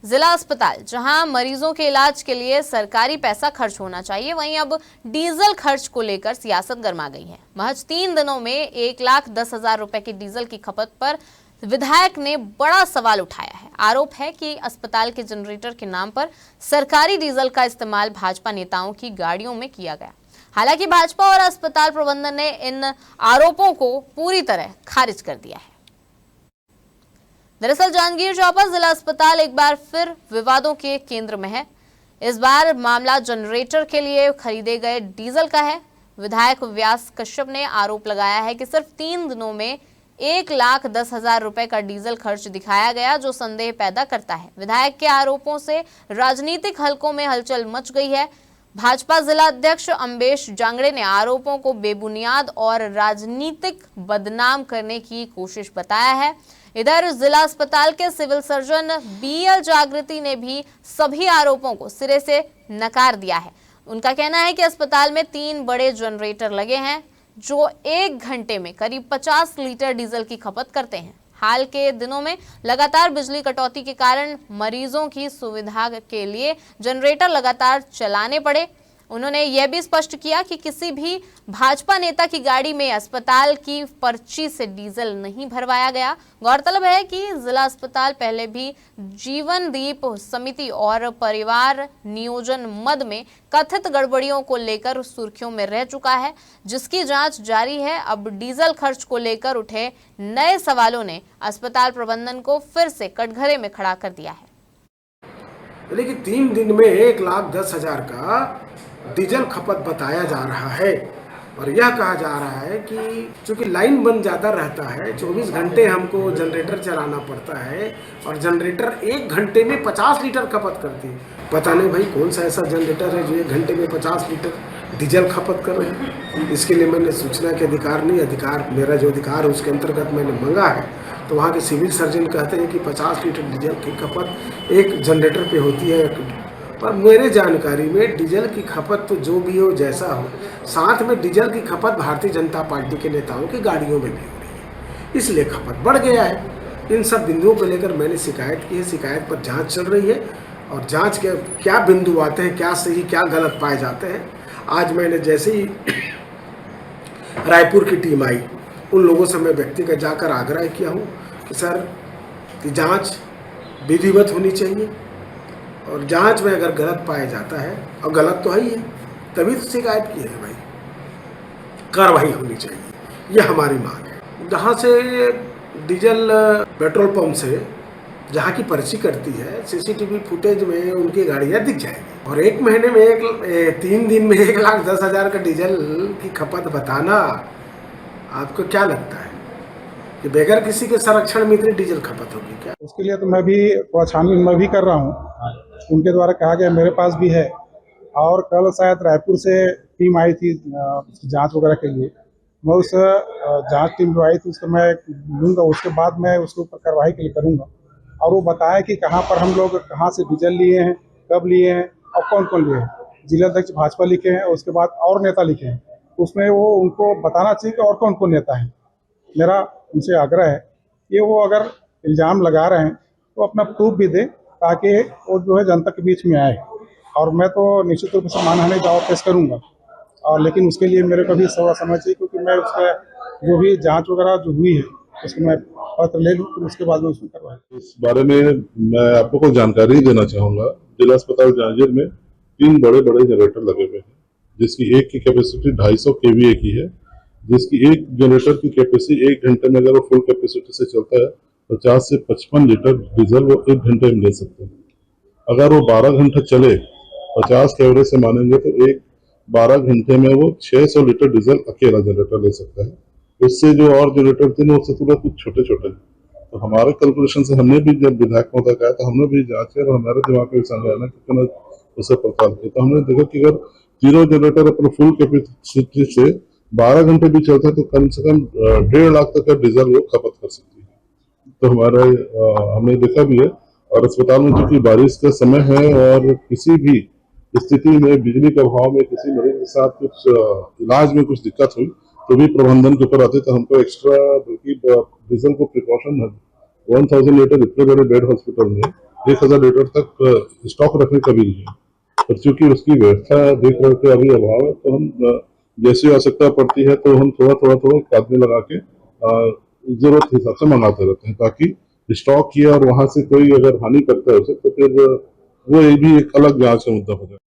जिला अस्पताल जहां मरीजों के इलाज के लिए सरकारी पैसा खर्च होना चाहिए, वहीं अब डीजल खर्च को लेकर सियासत गर्मा गई है। महज 3 दिनों में 1,10,000 रुपए की डीजल की खपत पर विधायक ने बड़ा सवाल उठाया है। आरोप है कि अस्पताल के जनरेटर के नाम पर सरकारी डीजल का इस्तेमाल भाजपा नेताओं की गाड़ियों में किया गया। हालांकि भाजपा और अस्पताल प्रबंधन ने इन आरोपों को पूरी तरह खारिज कर दिया है। दरअसल जांजगीर चांपा जिला अस्पताल एक बार फिर विवादों के केंद्र में है। इस बार मामला जनरेटर के लिए खरीदे गए डीजल का है। विधायक व्यास कश्यप ने आरोप लगाया है कि सिर्फ 3 दिनों में 1,10,000 रुपए का डीजल खर्च दिखाया गया, जो संदेह पैदा करता है। विधायक के आरोपों से राजनीतिक हलकों में हलचल मच गई है। भाजपा जिला अध्यक्ष अम्बेश जांगड़े ने आरोपों को बेबुनियाद और राजनीतिक बदनाम करने की कोशिश बताया है। इधर जिला अस्पताल के सिविल सर्जन BL जागृति ने भी सभी आरोपों को सिरे से नकार दिया है। उनका कहना है कि अस्पताल में 3 बड़े जनरेटर लगे हैं, जो 1 घंटे में करीब 50 लीटर डीजल की खपत करते हैं। हाल के दिनों में लगातार बिजली कटौती के कारण मरीजों की सुविधा के लिए जनरेटर लगातार चलाने पड़े। उन्होंने यह भी स्पष्ट किया कि किसी भी भाजपा नेता की गाड़ी में अस्पताल की पर्ची से डीजल नहीं भरवाया गया। गौरतलब है कि जिला अस्पताल पहले भी जीवन दीप समिति और परिवार नियोजन मद में कथित गड़बड़ियों को लेकर सुर्खियों में रह चुका है, जिसकी जांच जारी है। अब डीजल खर्च को लेकर उठे नए सवालों ने अस्पताल प्रबंधन को फिर से कटघरे में खड़ा कर दिया है। लेकिन 3 दिन में 1,10,000 का डीजल खपत बताया जा रहा है और यह कहा जा रहा है कि चूंकि लाइन बंद ज़्यादा रहता है, 24 घंटे हमको जनरेटर चलाना पड़ता है और जनरेटर 1 घंटे में 50 लीटर खपत करती है। पता नहीं भाई कौन सा ऐसा जनरेटर है जो 1 घंटे में 50 लीटर डीजल खपत कर रहे हैं। इसके लिए मैंने सूचना के अधिकार नहीं, मेरा जो अधिकार है उसके अंतर्गत मैंने मांगा है। तो वहाँ के सिविल सर्जन कहते हैं कि 50 लीटर डीजल की खपत एक जनरेटर पे होती है। पर मेरे जानकारी में डीजल की खपत तो जो भी हो जैसा हो, साथ में डीजल की खपत भारतीय जनता पार्टी के नेताओं की गाड़ियों में भी हो रही है, इसलिए खपत बढ़ गया है। इन सब बिंदुओं को लेकर मैंने शिकायत की है, शिकायत पर जांच चल रही है और जांच के क्या बिंदु आते हैं, क्या सही क्या गलत पाए जाते हैं। आज मैंने जैसे ही रायपुर की टीम आई, उन लोगों से मैं व्यक्तिगत जाकर आग्रह किया हूँ कि सर की जाँच विधिवत होनी चाहिए और जांच में अगर गलत पाया जाता है, और गलत तो है ही है, तभी तो शिकायत की है भाई, कार्रवाई होनी चाहिए, यह हमारी मांग है। जहाँ से डीजल पेट्रोल पंप से जहाँ की पर्ची कटती है, CCTV फुटेज में उनकी गाड़ियाँ दिख जाएगी। और 1 महीने में 3 दिन में 1,10,000 का डीजल की खपत बताना, आपको क्या लगता है कि बगैर किसी के संरक्षण में इतनी डीजल खपत होगी क्या? उसके लिए तो मैं भी थोड़ा छानबीन मैं भी कर रहा हूँ। उनके द्वारा कहा गया मेरे पास भी है और कल शायद रायपुर से टीम आई थी जांच वगैरह के लिए। मैं उस जांच टीम जो आई थी उसको मैं लूँगा, उसके बाद मैं उसके ऊपर कार्रवाई के लिए करूँगा और वो बताया कि कहाँ पर हम लोग कहाँ से डीजल लिए हैं, कब लिए हैं और कौन कौन लिए हैं। जिला अध्यक्ष भाजपा लिखे हैं और उसके बाद और नेता लिखे हैं, उसमें वो उनको बताना चाहिए कि और कौन कौन नेता है। मेरा उनसे आग्रह है कि वो अगर इल्ज़ाम लगा रहे हैं तो अपना प्रूफ भी दे, ताकि वो जो है जनता के बीच में आए। और मैं तो निश्चित रूप से मानहानि दावा पेश करूंगा, और लेकिन उसके लिए मेरे को भी थोड़ा समय चाहिए, क्योंकि मैं उसका जो भी जांच वगैरह जो हुई है उसको मैं पत्र ले लूँ, फिर उसके बाद में उसमें करवाएं। इस बारे में मैं आपको कुछ जानकारी देना चाहूँगा। जिला अस्पताल जांजगीर में 3 बड़े जनरेटर लगे हुए हैं, जिसकी एक की कैपेसिटी 250 kVA की है, जिसकी एक जनरेटर की कैपेसिटी 1 घंटे में अगर वो फुल कैपेसिटी से चलता है 50 से 55 लीटर डीजल वो 1 घंटे में ले सकते हैं। अगर वो 12 घंटे चले, 50 के एवरेज से मानेंगे तो 12 घंटे में वो 600 लीटर डीजल अकेला जनरेटर ले सकता है। उससे जो और जनरेटर थे ना, उससे थोड़ा कुछ छोटे छोटे। तो हमारे कैलकुलेशन से हमने भी जब विधायक महोदय कहा तो हमने भी जांच किया और हमारे दिमाग में सामने आना कितना उसे पड़ताल किया, तो हमने देखा कि अगर तीनों जनरेटर अपने फुल कैपेसिटी से 12 घंटे भी चलते हैं तो कम से कम 1.5 लाख तक का डीजल वो खपत कर सकती है। तो हमारा हमने देखा भी है। और अस्पताल में चूंकि बारिश का समय है और किसी भी स्थिति में बिजली के अभाव में किसी मरीज के साथ कुछ इलाज में कुछ दिक्कत हुई तो भी प्रबंधन के ऊपर आते, तो हमको एक्स्ट्रा बल्कि डीजल को प्रिकॉशन 1000 लीटर इतने बड़े बेड हॉस्पिटल में 1000 लीटर तक स्टॉक रखने का भी नहीं है। पर चूंकि उसकी व्यवस्था देख रहे थे अभी अभाव है, तो हम जैसी आवश्यकता पड़ती है तो हम थोड़ा आदमी लगा के जरूरत के हिसाब से मंगाते रहते हैं, ताकि स्टॉक किया और वहां से कोई अगर हानि करता है उसे, तो फिर वो ये भी एक अलग जांच का मुद्दा हो जाए।